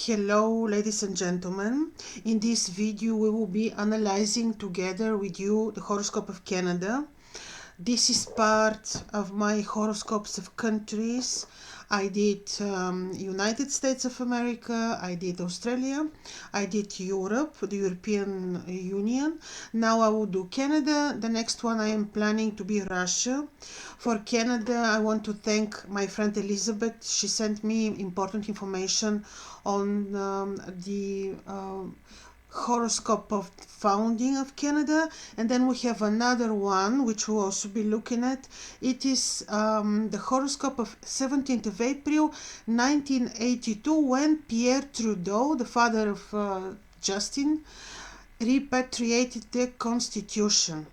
Hello ladies and gentlemen, in this video we will be analyzing together with you the horoscope of Canada. This is part of my horoscopes of countries. I did United States of America, I did Australia, I did Europe, the European Union. Now I will do Canada. The next one I am planning to be Russia. For Canada, I want to thank my friend Elizabeth. She sent me important information on the horoscope of founding of Canada, and then we have another one which we'll also be looking at. It is the horoscope of 17th of April 1982, when Pierre Trudeau, the father of Justin, repatriated the constitution.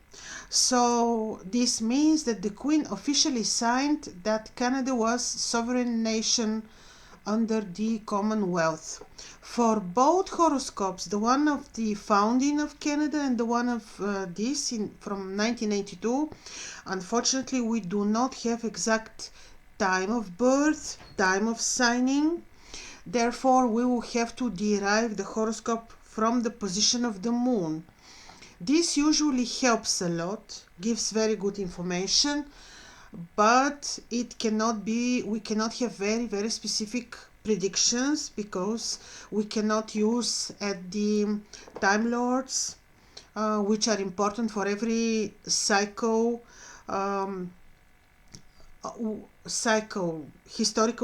So this means that the Queen officially signed that Canada was sovereign nation under the Commonwealth. For both horoscopes, the one of the founding of Canada and the one of from 1982, unfortunately we do not have exact time of birth, time of signing. Therefore, we will have to derive the horoscope from the position of the moon. This usually helps a lot, gives very good information, but it cannot be, we cannot have very specific predictions because we cannot use at the Time Lords, which are important for every historical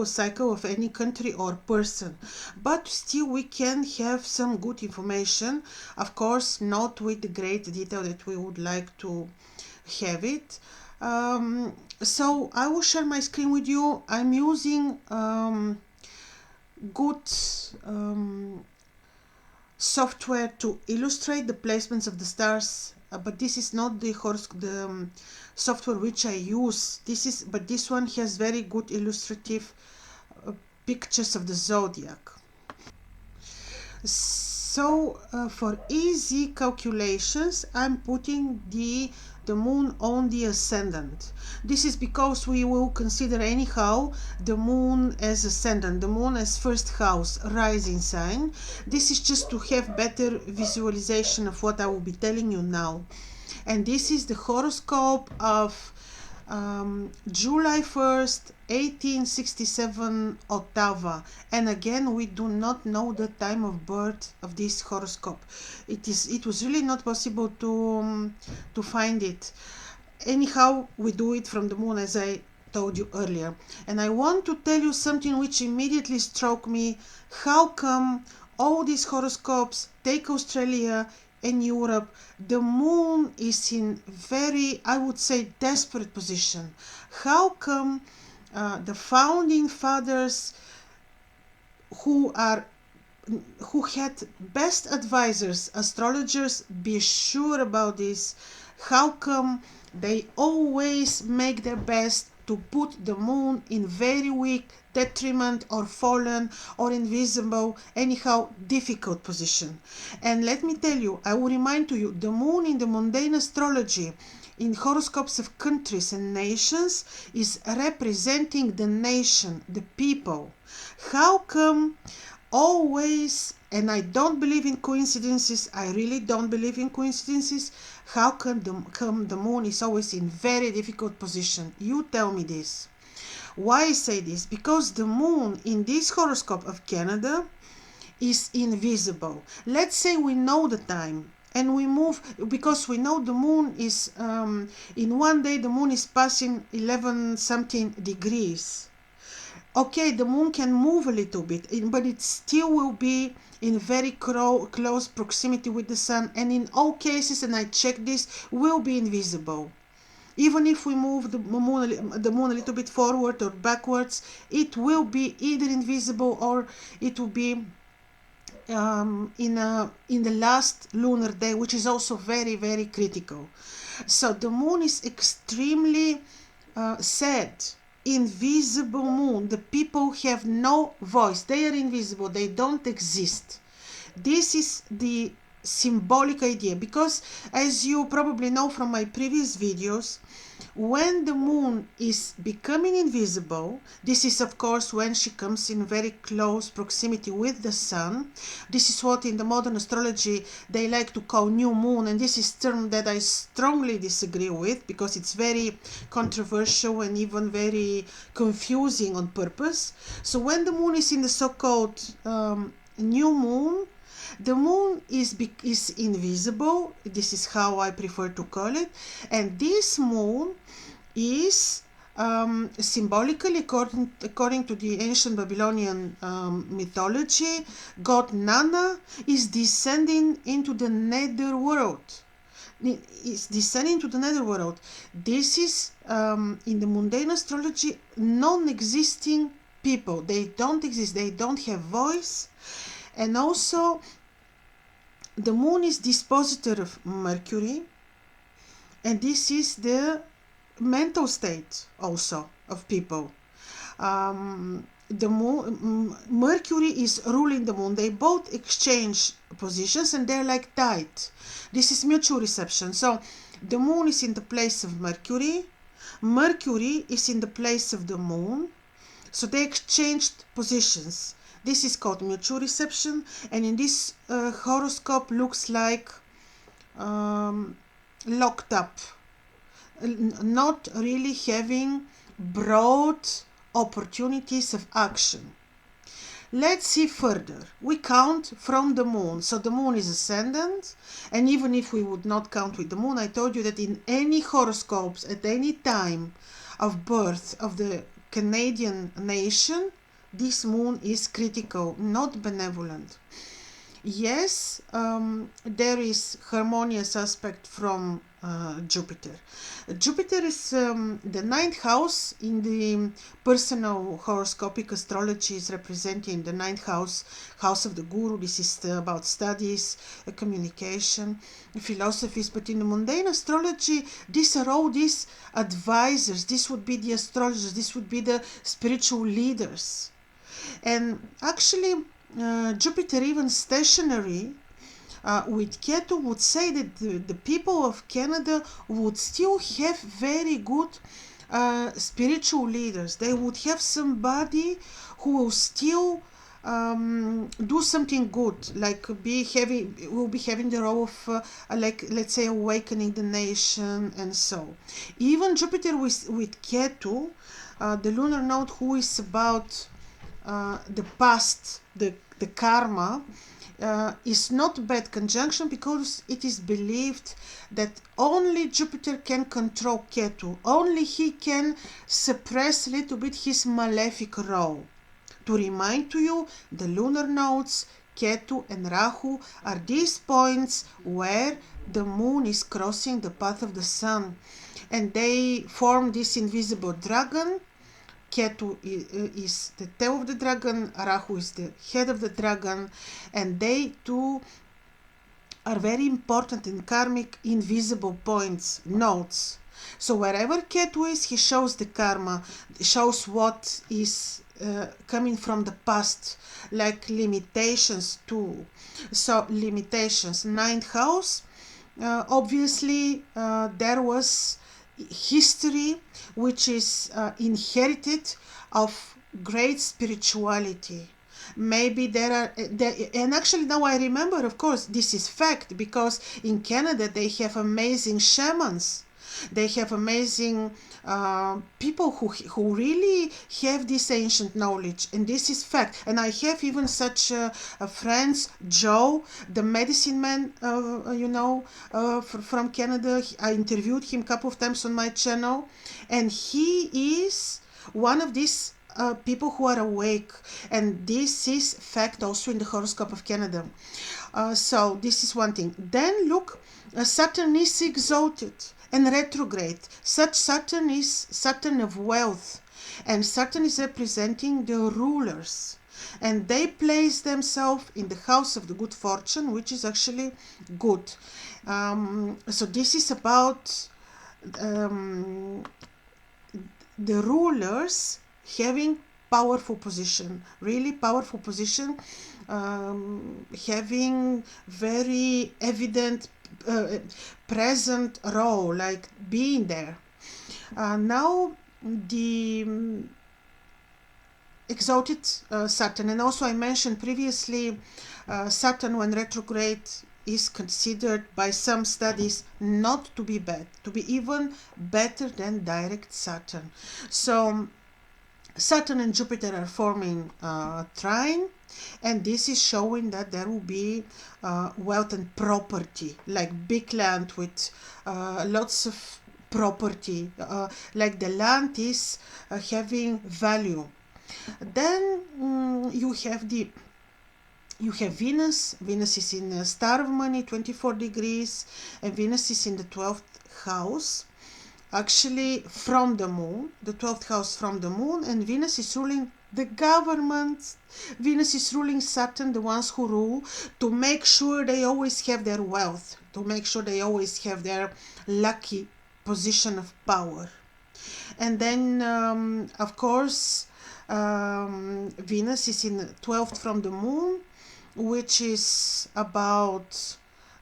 cycle of any country or person. But still we can have some good information, of course not with the great detail that we would like to have it. So I will share my screen with you. I'm using good software to illustrate the placements of the stars, but this is not the software which I use. But this one has very good illustrative pictures of the zodiac. So for easy calculations, I'm putting the moon on the ascendant. This is because we will consider anyhow the moon as ascendant, the moon as first house, rising sign. This is just to have better visualization of what I will be telling you now. And this is the horoscope of July 1st, 1867, Ottawa. And again, we do not know the time of birth of this horoscope. It was really not possible to find it. Anyhow, we do it from the moon, as I told you earlier. And I want to tell you something which immediately struck me. How come all these horoscopes, take Australia and Europe, the moon is in very, I would say, desperate position? How come the founding fathers who had best advisors, astrologers, be sure about this, how come they always make their best to put the moon in very weak, detriment, or fallen, or invisible, anyhow difficult position? And let me tell you, I will remind to you, the moon in the mundane astrology, in horoscopes of countries and nations, is representing the nation, the people. How come always, and I don't believe in coincidences, I really don't believe in coincidences, how come the moon is always in very difficult position? You tell me this. Why I say this? Because the moon in this horoscope of Canada is invisible. Let's say we know the time and we move, because we know the moon is in one day the moon is passing 11 something degrees. Okay, the moon can move a little bit, but it still will be in very close proximity with the sun, and in all cases, and I check this, will be invisible. Even if we move the moon a little bit forward or backwards, it will be either invisible or it will be in the last lunar day, which is also very critical. So the moon is extremely sad. Invisible moon. The people have no voice. They are invisible. They don't exist. This is the symbolic idea, because as you probably know from my previous videos, when the moon is becoming invisible, this is of course when she comes in very close proximity with the sun. This is what in the modern astrology they like to call new moon, and this is a term that I strongly disagree with, because it's very controversial and even very confusing on purpose. So when the moon is in the so-called new moon, the moon is invisible. This is how I prefer to call it. And this moon is symbolically, according to the ancient Babylonian mythology, god Nana is descending into the nether world. Is descending to the nether world. This is in the mundane astrology non-existing people. They don't exist. They don't have voice. And also the moon is dispositor of Mercury, and this is the mental state also of people. The moon, Mercury is ruling the moon. They both exchange positions and they're like tied. This is mutual reception. So the moon is in the place of Mercury. Mercury is in the place of the moon. So they exchanged positions. This is called mutual reception, and in this horoscope looks like locked up, not really having broad opportunities of action. Let's see further. We count from the moon. So the moon is ascendant, and even if we would not count with the moon, I told you that in any horoscopes at any time of birth of the Canadian nation, this moon is critical, not benevolent. Yes, there is harmonious aspect from Jupiter. Jupiter is the ninth house in the personal horoscopic astrology, is representing the ninth house, house of the guru. This is about studies, communication, philosophies. But in the mundane astrology, these are all these advisors. This would be the astrologers. This would be the spiritual leaders. And actually, Jupiter even stationary with Ketu would say that the people of Canada would still have very good spiritual leaders. They would have somebody who will still do something good, like will be having the role of like, let's say, awakening the nation. And so even Jupiter with Ketu, the lunar node, who is about the past, the karma, is not bad conjunction, because it is believed that only Jupiter can control Ketu. Only he can suppress a little bit his malefic role. To remind to you, the lunar nodes, Ketu and Rahu, are these points where the moon is crossing the path of the sun, and they form this invisible dragon. Ketu is the tail of the dragon, Rahu is the head of the dragon, and they too are very important in karmic invisible points, nodes. So wherever Ketu is, he shows the karma, shows what is coming from the past, like limitations too. So limitations, ninth house, obviously there was history which is inherited of great spirituality. Maybe there are and actually now I remember, of course, this is fact, because in Canada they have amazing shamans. They have amazing people who really have this ancient knowledge, and this is fact. And I have even such friends, Joe, the medicine man, from Canada. I interviewed him a couple of times on my channel, and he is one of these people who are awake, and this is fact also in the horoscope of Canada. So this is one thing. Then look, Saturn is exalted and retrograde. Such Saturn is Saturn of wealth, and Saturn is representing the rulers, and they place themselves in the house of the good fortune, which is actually good. So this is about the rulers having powerful position, really powerful position, having very evident present role, like being there. Now the exalted Saturn, and also I mentioned previously, Saturn when retrograde is considered by some studies not to be bad, to be even better than direct Saturn. So Saturn and Jupiter are forming trine, and this is showing that there will be wealth and property, like big land with lots of property, like the land is having value. Then you have Venus. Venus is in star of money, 24 degrees, and Venus is in the 12th house, actually from the moon, the 12th house from the moon, and Venus is ruling the government. Venus is ruling Saturn, the ones who rule, to make sure they always have their wealth, to make sure they always have their lucky position of power. And then, of course, Venus is in 12th from the moon, which is about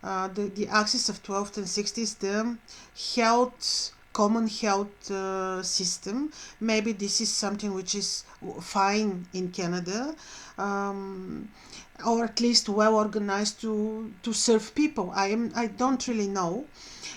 the axis of 12th and 60th, the health, common health system. Maybe this is something which is fine in Canada, or at least well organized to serve people. I don't really know.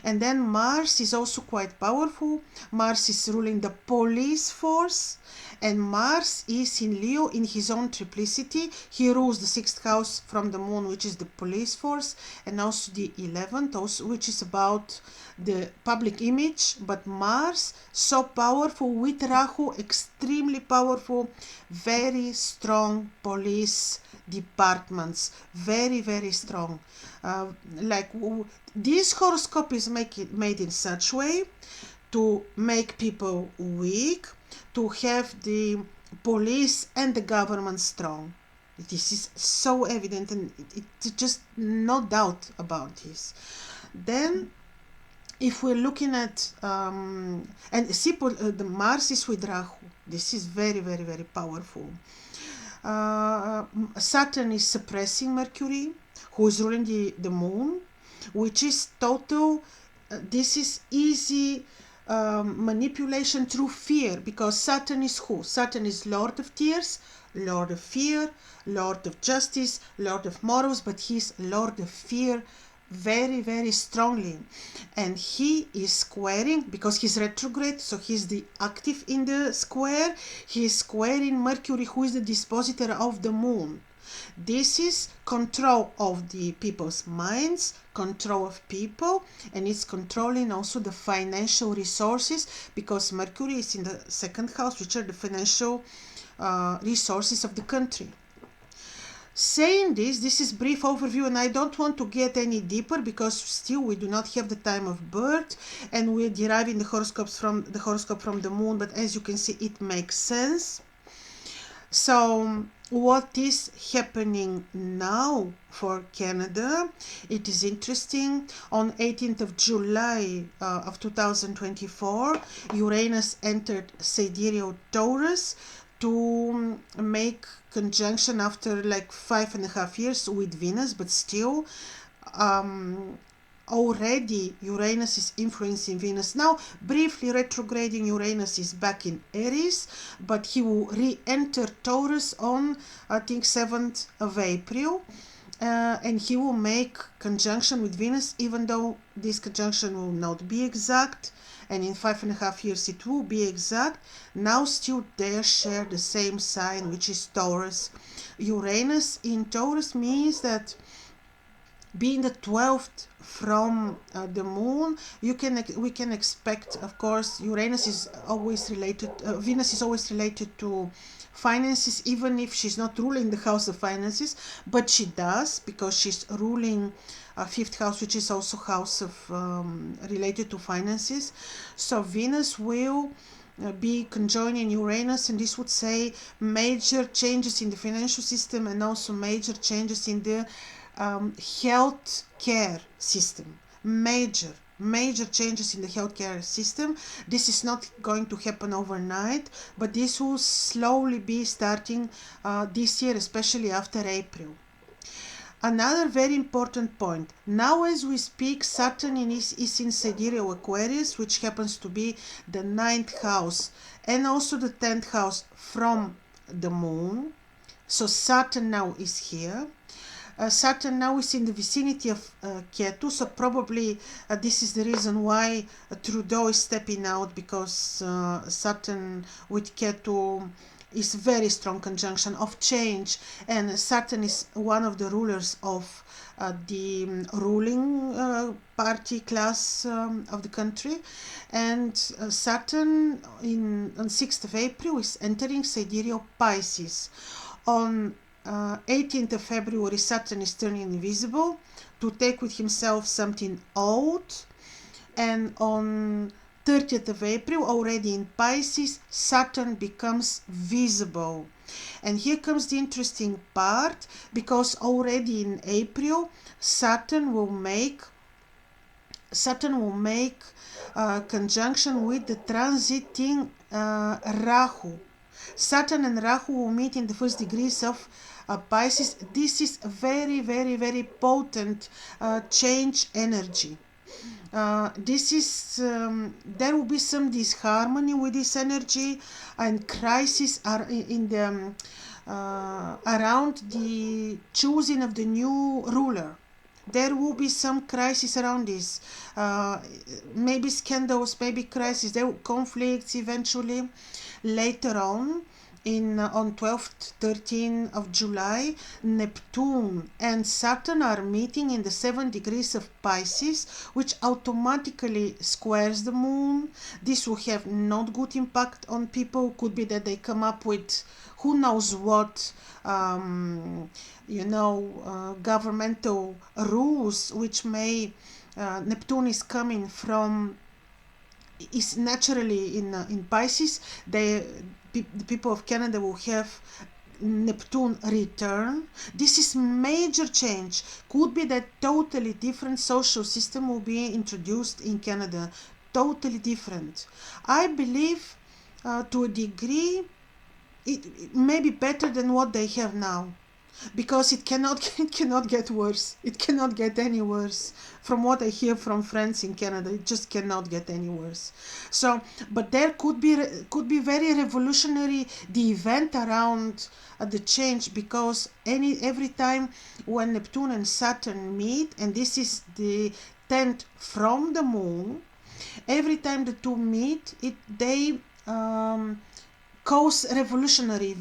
And then Mars is also quite powerful. Mars is ruling the police force, and Mars is in Leo in his own triplicity. He rules the 6th house from the moon, which is the police force, and also the 11th, also, which is about the public image. But Mars, so powerful, with Rahu, extremely powerful, very strong police departments, very, very strong. This horoscope is made in such way to make people weak, to have the police and the government strong. This is so evident, and it's just no doubt about this. Then, if we're looking at and see, the Mars is with Rahu. This is very, very, very powerful. Saturn is suppressing Mercury, who is ruling the moon, which is total. This is easy manipulation through fear, because Saturn is who? Saturn is Lord of Tears, Lord of Fear, Lord of Justice, Lord of Morals, but he's Lord of Fear very, very strongly. And he is squaring, because he's retrograde, so he's the active in the square. He is squaring Mercury, who is the dispositor of the moon. This is control of the people's minds, control of people, and it's controlling also the financial resources, because Mercury is in the 2nd house, which are the financial resources of the country. Saying this is brief overview, and I don't want to get any deeper, because still we do not have the time of birth, and we're deriving the horoscope from the moon, but as you can see, it makes sense. So what is happening now for Canada? It is interesting. On 18th of July of 2024, Uranus entered sidereal Taurus to make conjunction after like 5.5 years with Venus, but still already Uranus is influencing Venus. Now, briefly retrograding Uranus is back in Aries, but he will re-enter Taurus on, I think, 7th of April. And he will make conjunction with Venus, even though this conjunction will not be exact, and in 5.5 years it will be exact. Now still they share the same sign, which is Taurus. Uranus in Taurus means that, being the 12th from the moon, we can expect, of course, Uranus is always related, Venus is always related to finances, even if she's not ruling the house of finances, but she does, because she's ruling 5th house, which is also house of related to finances. So Venus will be conjoining Uranus, and this would say major changes in the financial system, and also major changes in the health care system. Major major changes in the healthcare system. This is not going to happen overnight, but this will slowly be starting this year, especially after April. Another very important point, now as we speak, Saturn is in Sidereal Aquarius, which happens to be the 9th house and also the 10th house from the moon. So Saturn now is here. Saturn now is in the vicinity of Ketu, so probably this is the reason why Trudeau is stepping out, because Saturn with Ketu is very strong conjunction of change, and Saturn is one of the rulers of the ruling party class of the country, and Saturn on 6th of April is entering Sidereal Pisces. On 18th of February, Saturn is turning invisible to take with himself something old, and on 30th of April, already in Pisces, Saturn becomes visible. And here comes the interesting part, because already in April, Saturn will make conjunction with the transiting Rahu. Saturn and Rahu will meet in the first degrees of Pisces. This is a very, very, very potent change energy. This is there will be some disharmony with this energy, and crises are in the around the choosing of the new ruler. There will be some crisis around this, maybe scandals, maybe crisis, there will conflicts eventually. Later on, on 12th, 13th of July, Neptune and Saturn are meeting in the 7 degrees of Pisces, which automatically squares the moon. This will have not good impact on people. Could be that they come up with who knows what, governmental rules, which may, Neptune is coming from, is naturally in Pisces. The people of Canada will have Neptune return. This is major change. Could be that totally different social system will be introduced in Canada. Totally different. I believe to a degree it may be better than what they have now, because it cannot get worse. It cannot get any worse. From what I hear from friends in Canada, it just cannot get any worse. So, but there could be very revolutionary the event around the change, because every time when Neptune and Saturn meet, and this is the 10th from the moon, every time the two meet, they cause revolutionary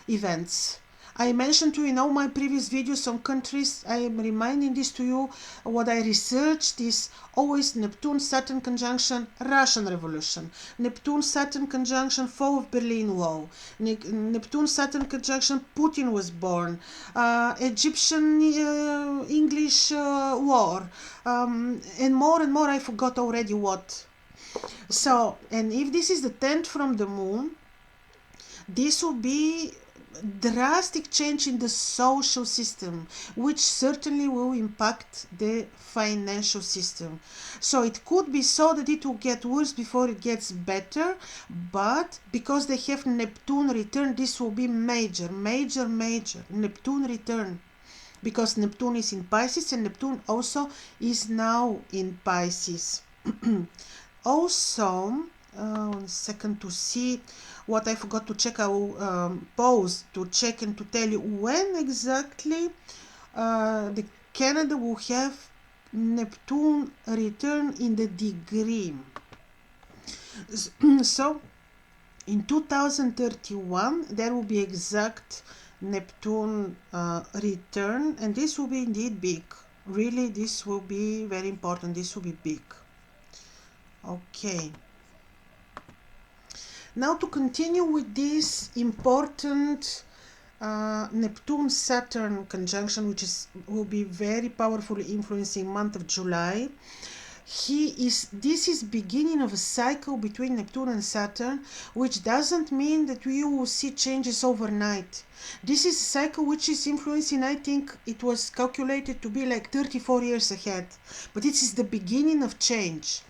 events. I mentioned to you in all my previous videos some countries. I am reminding this to you. What I researched is always Neptune-Saturn conjunction, Russian Revolution. Neptune-Saturn conjunction, fall of Berlin Wall. Neptune-Saturn conjunction, Putin was born. Egyptian-English war. And more, I forgot already what. So, and if this is the 10th from the moon, this will be drastic change in the social system, which certainly will impact the financial system. So it could be so that it will get worse before it gets better, but because they have Neptune return, this will be major Neptune return, because Neptune is in Pisces, and Neptune also is now in Pisces. Also, 1 second to see what I forgot to check. I will pause to check and to tell you when exactly the Canada will have Neptune return in the degree. So in 2031 there will be exact Neptune return, and this will be indeed big. Really, this will be very important. This will be big. Okay. Now to continue with this important Neptune-Saturn conjunction, which will be very powerfully influencing month of July. This is beginning of a cycle between Neptune and Saturn, which doesn't mean that we will see changes overnight. This is a cycle which is influencing, I think it was calculated to be like 34 years ahead, but it is the beginning of change.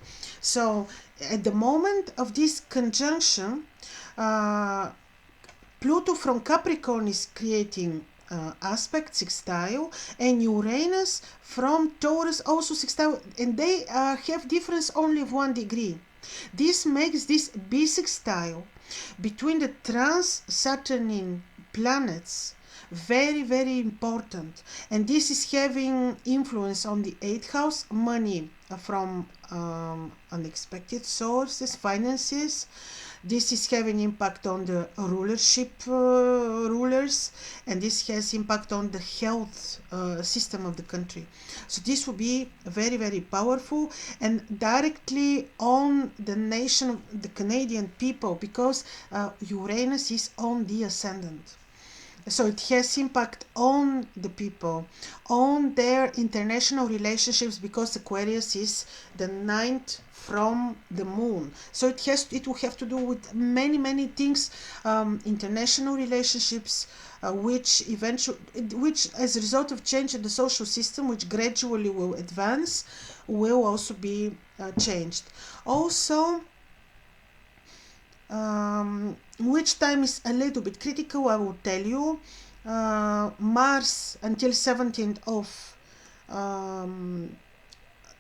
So at the moment of this conjunction, Pluto from Capricorn is creating aspect sextile, and Uranus from Taurus also sextile, and they have difference only of 1 degree. This makes this bisextile between the trans-Saturnine planets very, very important, and this is having influence on the 8th house, money from unexpected sources, finances. This is having impact on the rulership rulers, and this has impact on the health system of the country. So this will be very, very powerful and directly on the nation of the Canadian people, because Uranus is on the ascendant. So it has impact on the people, on their international relationships, because Aquarius is the 9th from the moon. So it will have to do with many things, international relationships, which as a result of change in the social system, which gradually will advance, will also be changed. Also, which time is a little bit critical, I will tell you. Mars until 17th of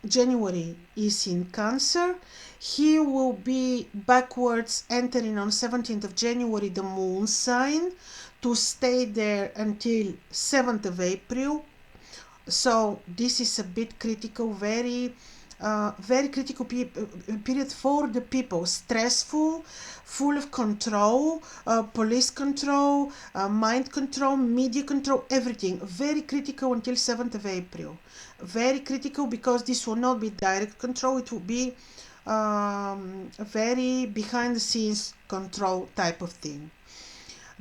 January is in Cancer. He will be backwards entering on 17th of January the moon sign, to stay there until 7th of April. So this is a bit critical, very critical period for the people. Stressful, full of control, police control, mind control, media control, everything. Very critical until 7th of April. Very critical, because this will not be direct control. It will be very behind the scenes control type of thing.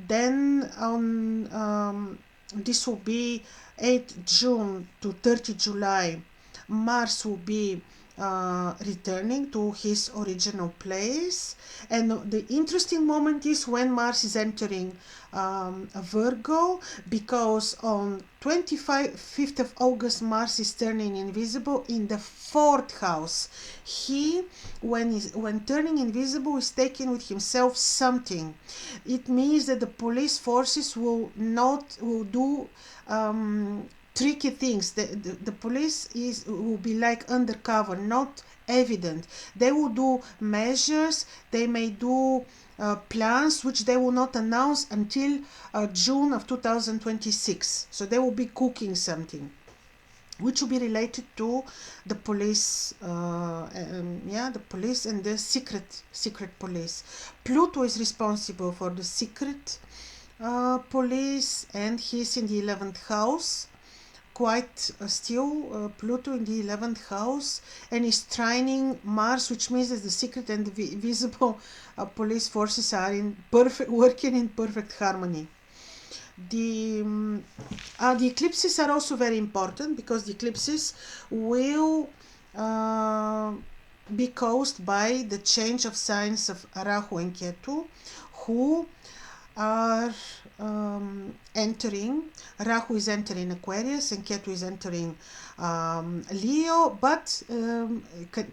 Then on this will be 8th June to 30 July. Mars will be returning to his original place, and the interesting moment is when Mars is entering Virgo, because on 25th of August Mars is turning invisible in the 4th house. He, when turning invisible, is taking with himself something. It means that the police forces will do tricky things. The police will be like undercover, not evident. They will do measures, they may do plans which they will not announce until June of 2026. So they will be cooking something which will be related to the police, the police and the secret police. Pluto is responsible for the secret police, and he's in the 11th house. Quite still, Pluto in the 11th house, and is trining Mars, which means that the secret and the visible police forces are working in perfect harmony. The eclipses are also very important, because the eclipses will be caused by the change of signs of Rahu and Ketu, who are entering. Rahu is entering Aquarius and Ketu is entering Leo, but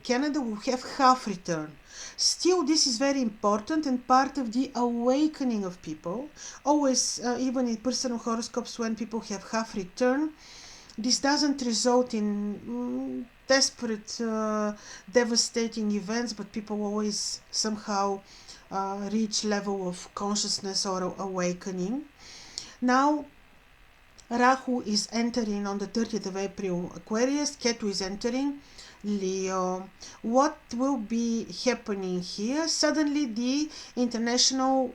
Canada will have half return. Still, this is very important and part of the awakening of people. Always, even in personal horoscopes, when people have half return, this doesn't result in desperate, devastating events, but people always somehow reach level of consciousness or awakening. Now, Rahu is entering on the 30th of April Aquarius, Ketu is entering Leo. What will be happening here? Suddenly the international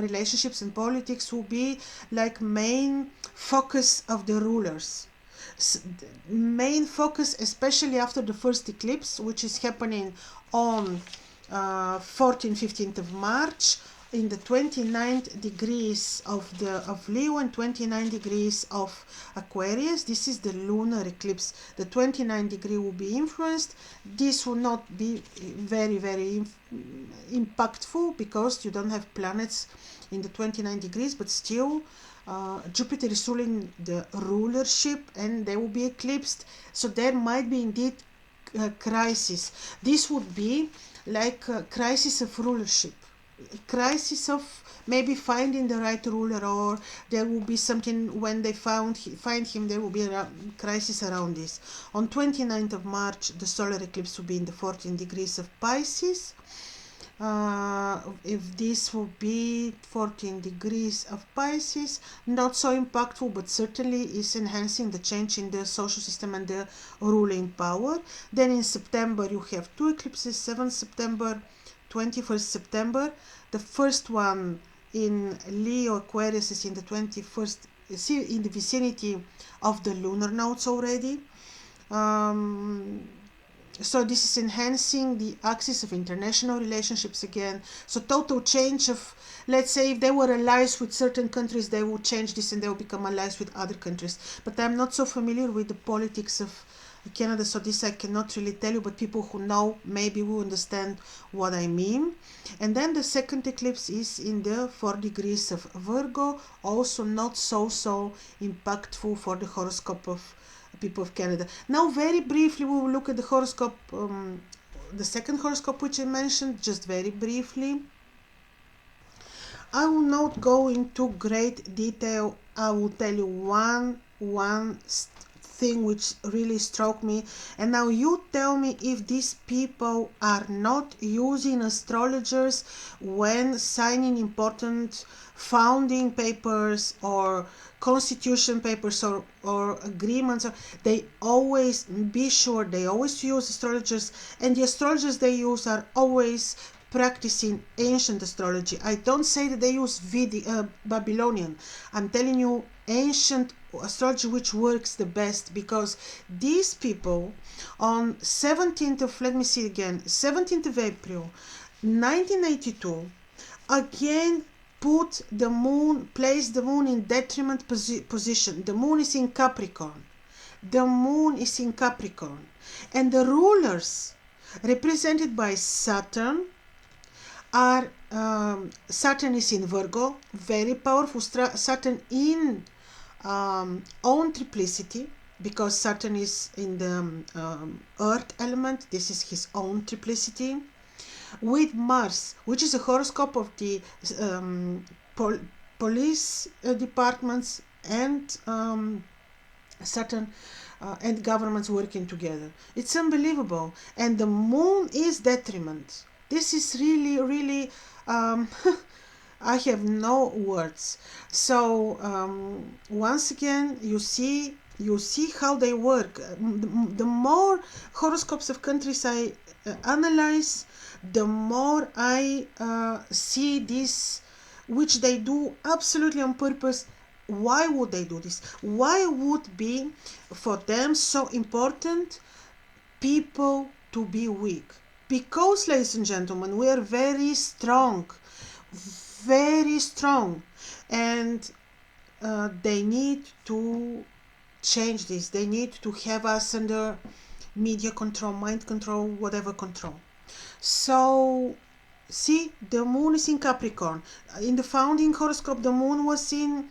relationships and politics will be like main focus of the rulers. Main focus, especially after the first eclipse, which is happening on 14th, 15th of March. in the 29th degrees of Leo and 29 degrees of Aquarius. This is the lunar eclipse. The 29 degree will be influenced. This will not be very impactful because you don't have planets in the 29 degrees, but still Jupiter is ruling the rulership and they will be eclipsed. So there might be indeed a crisis. This would be like a crisis of rulership, crisis of maybe finding the right ruler, or there will be something when they find him, there will be a crisis around this. On 29th of March, the solar eclipse will be in the 14 degrees of Pisces. If this will be 14 degrees of Pisces, not so impactful, but certainly is enhancing the change in the social system and the ruling power. Then in September you have two eclipses, 7th September, 21st September. The first one in Leo Aquarius is in the 21st, in the vicinity of the lunar nodes already. So this is enhancing the axis of international relationships again. So total change of, let's say if they were allies with certain countries, they will change this and they will become allies with other countries. But I'm not so familiar with the politics of Canada, so this I cannot really tell you, but people who know maybe will understand what I mean. And then the second eclipse is in the 4 degrees of Virgo, also not so impactful for the horoscope of people of Canada. Now very briefly we will look at the horoscope, the second horoscope which I mentioned, just very briefly. I will not go into great detail. I will tell you one thing which really struck me, and now you tell me if these people are not using astrologers when signing important founding papers or constitution papers or agreements. They always be sure they always use astrologers, and the astrologers they use are always practicing ancient astrology. I don't say that they use Babylonian. I'm telling you ancient astrology which works the best, because these people on 17th of, let me see again, 17th of April 1982 again put the moon, placed the moon in detriment position. The moon is in Capricorn. The moon is in Capricorn, and the rulers represented by Saturn are Saturn is in Virgo, very powerful. Saturn in own triplicity, because Saturn is in the earth element. This is his own triplicity, with Mars, which is a horoscope of the police departments and Saturn and governments working together. It's unbelievable. And the moon is detriment. This is really I have no words. So once again, you see how they work. The more horoscopes of countries I analyze, the more I see this, which they do absolutely on purpose. Why would they do this? Why would be for them so important people to be weak? Because, ladies and gentlemen, we are very strong, and they need to change this. They need to have us under media control, mind control, whatever control. So see, the moon is in Capricorn. In the founding horoscope, the moon was in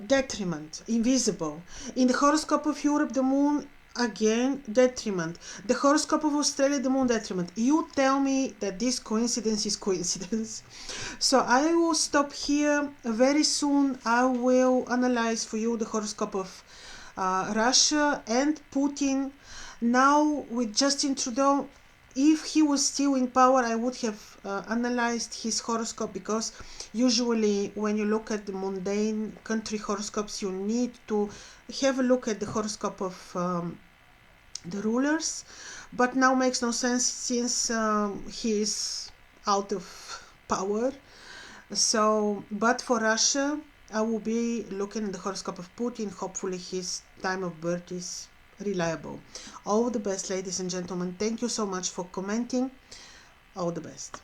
detriment, invisible. In the horoscope of Europe, the moon again detriment. The horoscope of Australia, the moon detriment. You tell me that this coincidence is coincidence. So I will stop here. Very soon I will analyze for you the horoscope of Russia and Putin. Now with Justin Trudeau, if he was still in power, I would have analyzed his horoscope, because usually when you look at the mundane country horoscopes, you need to have a look at the horoscope of the rulers. But now makes no sense since he is out of power. So, but for Russia, I will be looking at the horoscope of Putin. Hopefully his time of birth is reliable. All the best, ladies and gentlemen. Thank you so much for commenting. All the best.